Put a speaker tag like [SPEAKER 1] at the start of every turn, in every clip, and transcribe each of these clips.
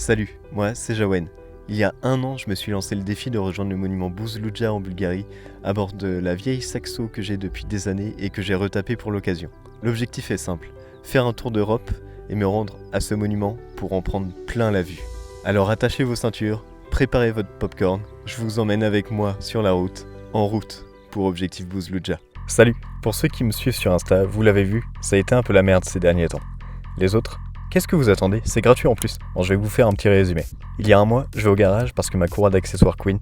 [SPEAKER 1] Salut, moi c'est Jawen. Il y a 1 an, je me suis lancé le défi de rejoindre le monument Buzluđa en Bulgarie à bord de la vieille Saxo que j'ai depuis des années et que j'ai retapé pour l'occasion. L'objectif est simple, faire un tour d'Europe et me rendre à ce monument pour en prendre plein la vue. Alors attachez vos ceintures, préparez votre popcorn, je vous emmène avec moi sur la route, en route pour Objectif Buzluđa. Salut, pour ceux qui me suivent sur Insta, vous l'avez vu, ça a été un peu la merde ces derniers temps. Les autres ? Qu'est-ce que vous attendez ? C'est gratuit en plus. Bon, je vais vous faire un petit résumé. Il y a 1 mois, je vais au garage parce que ma courroie d'accessoires Queen...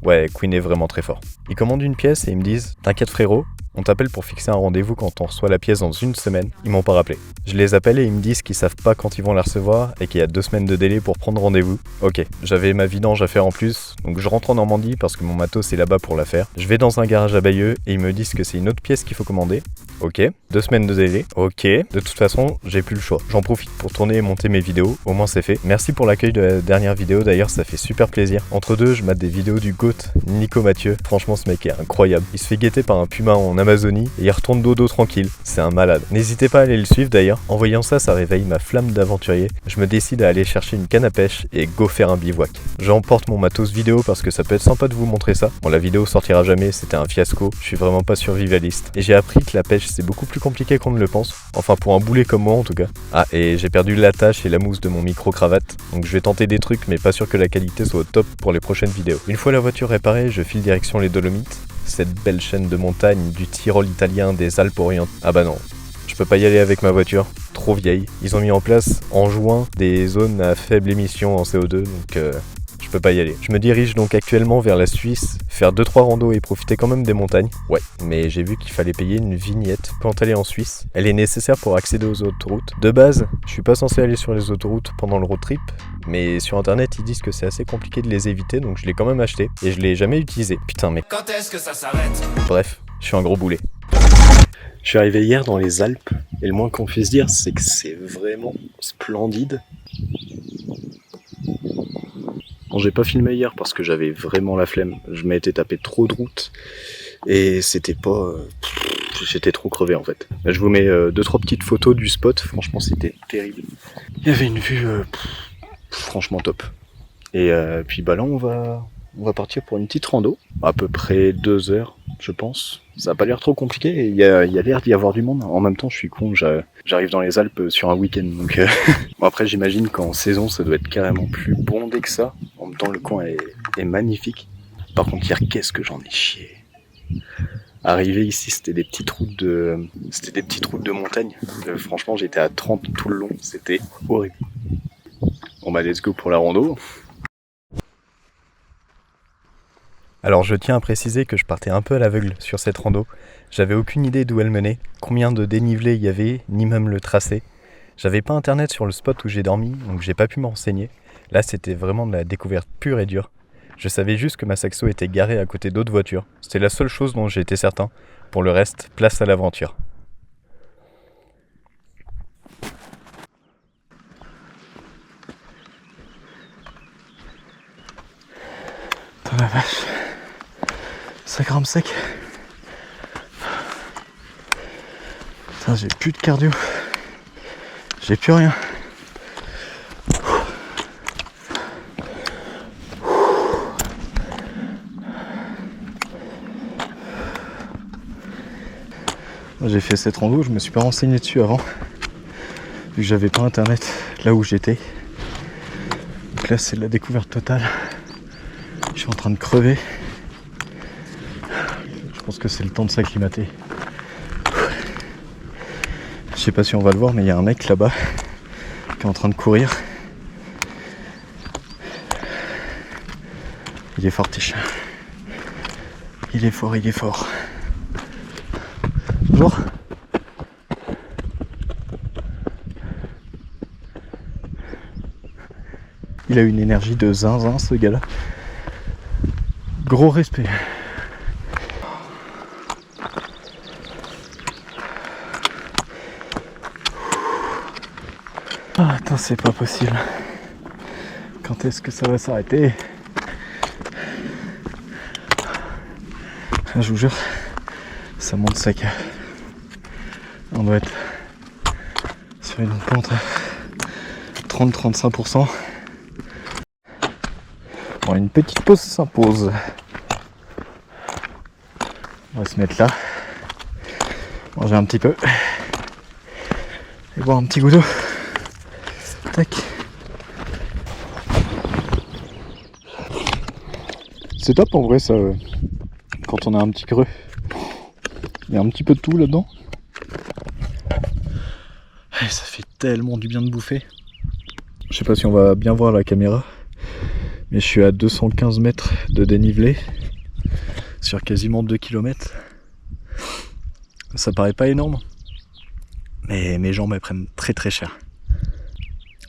[SPEAKER 1] Ouais, Queen est vraiment très fort. Ils commandent une pièce et ils me disent « T'inquiète frérot, on t'appelle pour fixer un rendez-vous quand on reçoit la pièce dans 1 semaine. » Ils m'ont pas rappelé. Je les appelle et ils me disent qu'ils savent pas quand ils vont la recevoir et qu'il y a 2 semaines de délai pour prendre rendez-vous. Ok, j'avais ma vidange à faire en plus, donc je rentre en Normandie parce que mon matos est là-bas pour la faire. Je vais dans un garage à Bayeux et ils me disent que c'est une autre pièce qu'il faut commander. Ok, 2 semaines de délai. Ok, de toute façon, j'ai plus le choix. J'en profite pour tourner et monter mes vidéos, au moins c'est fait. Merci pour l'accueil de la dernière vidéo, d'ailleurs ça fait super plaisir. Entre deux, je mate des vidéos du GOAT, Nico Mathieu. Franchement, ce mec est incroyable. Il se fait guetter par un puma en Amazonie et il retourne dodo tranquille. C'est un malade. N'hésitez pas à aller le suivre d'ailleurs. En voyant ça, ça réveille ma flamme d'aventurier. Je me décide à aller chercher une canne à pêche et go faire un bivouac. J'emporte mon matos vidéo parce que ça peut être sympa de vous montrer ça. Bon, la vidéo sortira jamais, c'était un fiasco. Je suis vraiment pas survivaliste. Et j'ai appris que la pêche c'est beaucoup plus compliqué qu'on ne le pense. Enfin pour un boulet comme moi en tout cas. Ah, et j'ai perdu l'attache et la mousse de mon micro-cravate. Donc je vais tenter des trucs mais pas sûr que la qualité soit au top pour les prochaines vidéos. Une fois la voiture réparée, je file direction les Dolomites. Cette belle chaîne de montagnes du Tyrol italien des Alpes orientales. Ah bah non, je peux pas y aller avec ma voiture, trop vieille. Ils ont mis en place en juin des zones à faible émission en CO2, donc je peux pas y aller. Je me dirige donc actuellement vers la Suisse, faire 2-3 randos et profiter quand même des montagnes. Ouais, mais j'ai vu qu'il fallait payer une vignette quand aller en Suisse. Elle est nécessaire pour accéder aux autoroutes. De base, je suis pas censé aller sur les autoroutes pendant le road trip, mais sur internet ils disent que c'est assez compliqué de les éviter, donc je l'ai quand même acheté et je l'ai jamais utilisé. Putain mais...
[SPEAKER 2] Quand est-ce que ça s'arrête ?
[SPEAKER 1] Bref, je suis un gros boulet. Je suis arrivé hier dans les Alpes, et le moins qu'on puisse dire, c'est que c'est vraiment splendide. Bon, j'ai pas filmé hier parce que j'avais vraiment la flemme. Je m'étais tapé trop de routes, et c'était pas... J'étais trop crevé en fait. Je vous mets 2-3 petites photos du spot, franchement c'était terrible. Il y avait une vue franchement top. Et puis bah là on va partir pour une petite rando, à peu près 2 heures, je pense. Ça a pas l'air trop compliqué et il y a l'air d'y avoir du monde. En même temps, je suis con, j'arrive dans les Alpes sur un week-end, donc... Bon, après, j'imagine qu'en saison, ça doit être carrément plus bondé que ça. En même temps, le coin est magnifique. Par contre, hier, qu'est-ce que j'en ai chié. Arrivé ici, c'était des petites routes de montagne. Franchement, j'étais à 30 tout le long, c'était horrible. Bon bah, let's go pour la rando. Alors je tiens à préciser que je partais un peu à l'aveugle sur cette rando. J'avais aucune idée d'où elle menait, combien de dénivelé il y avait, ni même le tracé. J'avais pas internet sur le spot où j'ai dormi, donc j'ai pas pu m'en renseigner. Là c'était vraiment de la découverte pure et dure. Je savais juste que ma Saxo était garée à côté d'autres voitures. C'était la seule chose dont j'étais certain. Pour le reste, place à l'aventure.
[SPEAKER 3] Oh la vache, ça grimpe sec. Putain, j'ai plus de cardio. J'ai plus rien. J'ai fait cette rando, je me suis pas renseigné dessus avant, vu que j'avais pas internet là où j'étais. Donc là c'est de la découverte totale. Je suis en train de crever. Je pense que c'est le temps de s'acclimater. Je sais pas si on va le voir, mais il y a un mec là-bas qui est en train de courir. Il est fortiche. Il est fort, il est fort. Bonjour. Il a une énergie de zinzin ce gars-là. Gros respect. Ah, attends, c'est pas possible. Quand est-ce que ça va s'arrêter ? Je vous jure, ça monte sec. On doit être sur une pente à 30-35%. Bon, une petite pause s'impose. On va se mettre là, manger un petit peu et boire un petit coup d'eau. Tac. C'est top en vrai ça, quand on a un petit creux. Il y a un petit peu de tout là-dedans. Et ça fait tellement du bien de bouffer. Je sais pas si on va bien voir la caméra, mais je suis à 215 mètres de dénivelé sur quasiment 2 km. Ça paraît pas énorme, mais mes jambes elles prennent très très cher.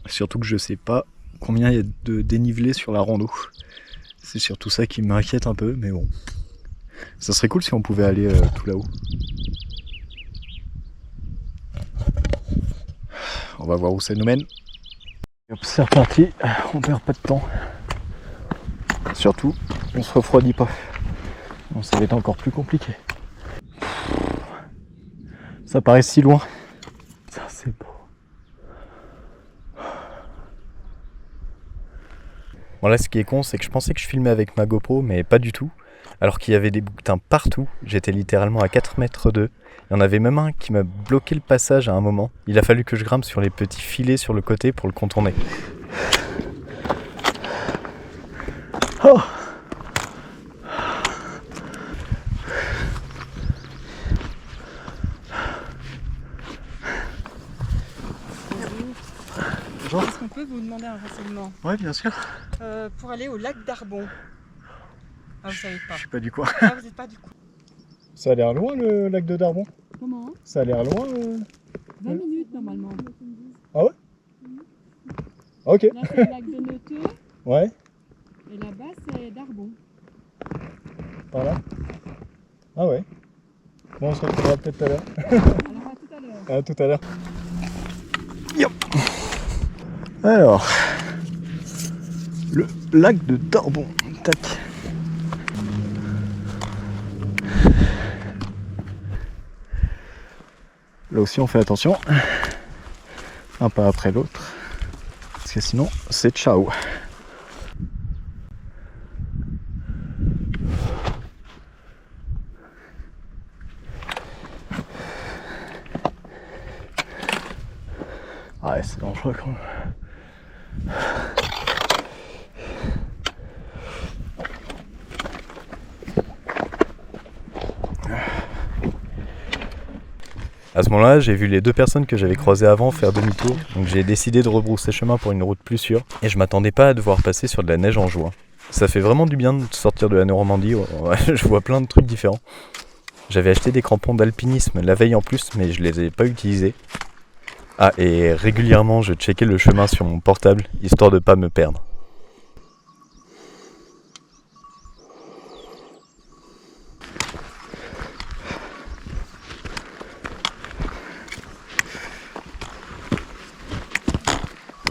[SPEAKER 3] Surtout que je sais pas combien il y a de dénivelé sur la rando. C'est surtout ça qui m'inquiète un peu, mais bon. Ça serait cool si on pouvait aller tout là-haut. On va voir où ça nous mène. Hop, c'est reparti, on perd pas de temps. Surtout, on se refroidit pas. Bon, ça va être encore plus compliqué. Ça paraît si loin. Ça c'est beau.
[SPEAKER 1] Bon là ce qui est con c'est que je pensais que je filmais avec ma GoPro mais pas du tout. Alors qu'il y avait des bouquetins partout, j'étais littéralement à 4 mètres d'eux. Il y en avait même un qui m'a bloqué le passage à un moment. Il a fallu que je grimpe sur les petits filets sur le côté pour le contourner.
[SPEAKER 3] Oh.
[SPEAKER 2] Est-ce qu'on peut vous demander un renseignement?
[SPEAKER 3] Ouais, bien sûr.
[SPEAKER 2] Pour aller au lac d'Arbon. Ah, vous savez pas.
[SPEAKER 3] Je sais pas du quoi.
[SPEAKER 2] Ah, vous n'êtes pas du coup.
[SPEAKER 3] Ça a l'air loin le lac de Darbon.
[SPEAKER 4] Comment?
[SPEAKER 3] Ça a l'air loin.
[SPEAKER 4] 20 minutes normalement.
[SPEAKER 3] Ah ouais? Ok.
[SPEAKER 4] Là c'est le lac de Neuteux
[SPEAKER 3] Ouais,
[SPEAKER 4] et là-bas c'est d'Arbon.
[SPEAKER 3] par là. Ah ouais. Bon, on se retrouvera peut-être tout à l'heure.
[SPEAKER 4] Alors à tout à l'heure.
[SPEAKER 3] À tout à l'heure. Yop. Alors, le lac de Darbon. Tac. Là aussi on fait attention. Un pas après l'autre. Parce que sinon c'est ciao. Ah ouais, c'est dangereux quand même.
[SPEAKER 1] À ce moment-là, j'ai vu les deux personnes que j'avais croisées avant faire demi-tour, donc j'ai décidé de rebrousser chemin pour une route plus sûre, et je m'attendais pas à devoir passer sur de la neige en juin. Ça fait vraiment du bien de sortir de la Normandie, je vois plein de trucs différents. J'avais acheté des crampons d'alpinisme la veille en plus, mais je les ai pas utilisés. Ah, et régulièrement je checkais le chemin sur mon portable, histoire de pas me perdre.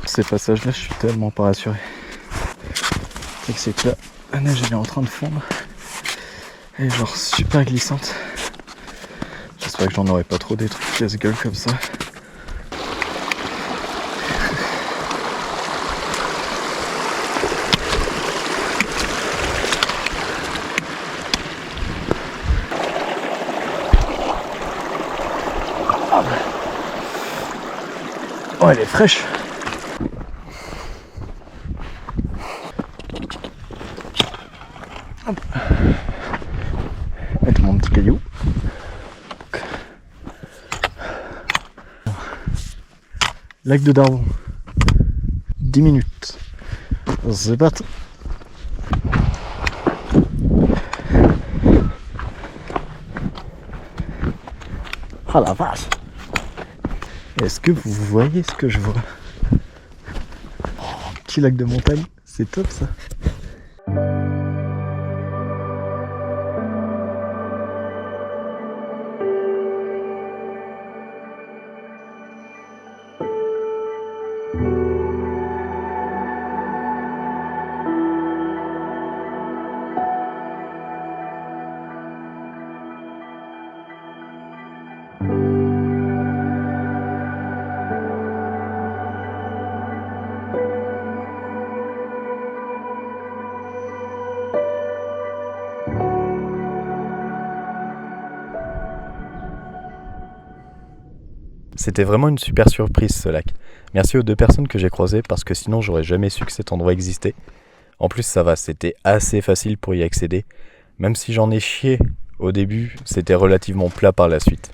[SPEAKER 3] Ces passages-là, je suis tellement pas rassuré. C'est que là, la neige elle est en train de fondre. Elle est genre super glissante. J'espère que j'en aurai pas trop des trucs casse-gueule comme ça. Oh, elle est fraîche. Hop. Mettre mon petit caillou. Lac de Darbon. 10 minutes. C'est parti. Ah la vache. Est-ce que vous voyez ce que je vois? Oh, un petit lac de montagne, c'est top ça.
[SPEAKER 1] C'était vraiment une super surprise ce lac. Merci aux 2 personnes que j'ai croisées parce que sinon j'aurais jamais su que cet endroit existait. En plus ça va, c'était assez facile pour y accéder. Même si j'en ai chié au début, c'était relativement plat par la suite.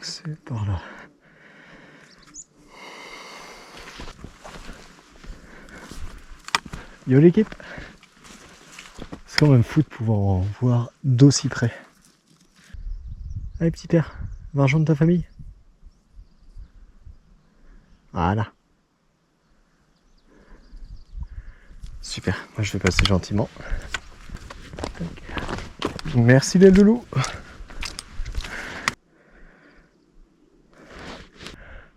[SPEAKER 3] C'est par là. Yo l'équipe! C'est quand même fou de pouvoir en voir d'aussi près. Allez petit père, va rejoindre ta famille. Voilà. Super, moi je vais passer gentiment. Merci les loulous.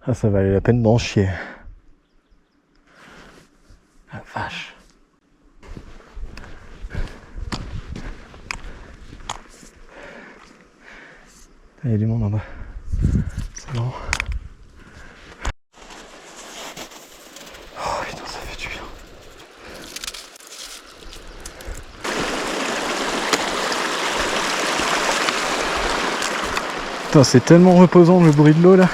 [SPEAKER 3] Ah ça valait la peine d'en chier. La vache. Il y a du monde en bas. C'est bon. Oh putain, ça fait du bien. Putain, c'est tellement reposant le bruit de l'eau là.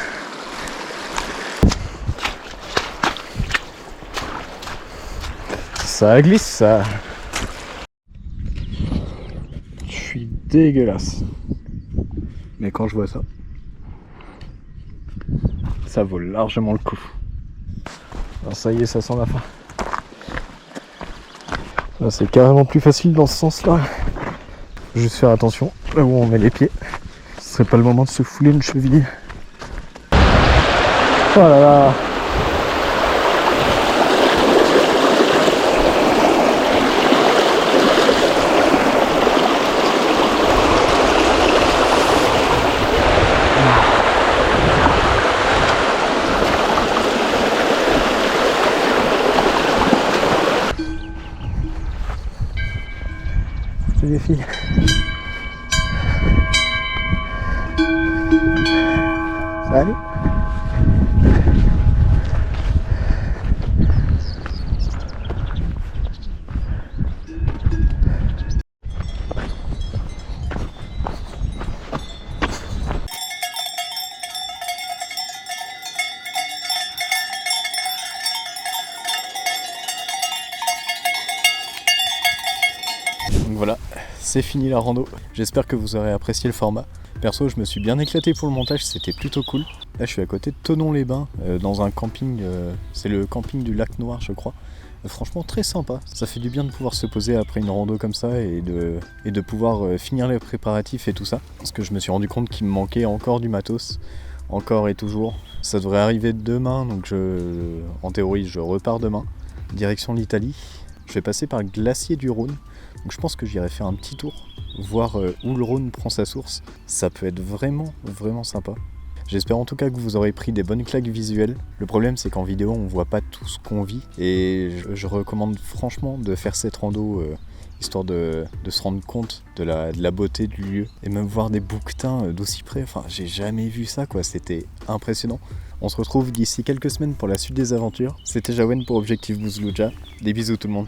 [SPEAKER 3] Ça glisse ça. Je suis dégueulasse. Mais quand je vois ça, ça vaut largement le coup. Alors ça y est, ça sent la fin. Là, c'est carrément plus facile dans ce sens-là. Juste faire attention là où on met les pieds. Ce serait pas le moment de se fouler une cheville. Oh là là. Les filles. Salut.
[SPEAKER 1] Donc voilà, c'est fini la rando. J'espère que vous aurez apprécié le format. Perso, je me suis bien éclaté pour le montage, c'était plutôt cool. Là, je suis à côté de Thonon-les-Bains, dans un camping, c'est le camping du Lac Noir, je crois. Franchement, très sympa. Ça fait du bien de pouvoir se poser après une rando comme ça et de pouvoir finir les préparatifs et tout ça. Parce que je me suis rendu compte qu'il me manquait encore du matos, encore et toujours. Ça devrait arriver demain, donc en théorie, je repars demain, direction l'Italie. Je vais passer par le glacier du Rhône. Donc je pense que j'irai faire un petit tour, voir où le Rhône prend sa source. Ça peut être vraiment, vraiment sympa. J'espère en tout cas que vous aurez pris des bonnes claques visuelles. Le problème c'est qu'en vidéo on voit pas tout ce qu'on vit. Et je recommande franchement de faire cette rando, histoire de se rendre compte de la beauté du lieu. Et même voir des bouquetins d'aussi près, enfin j'ai jamais vu ça quoi, c'était impressionnant. On se retrouve d'ici quelques semaines pour la suite des aventures. C'était Jawen pour Objectif Bouzlouja. Des bisous tout le monde.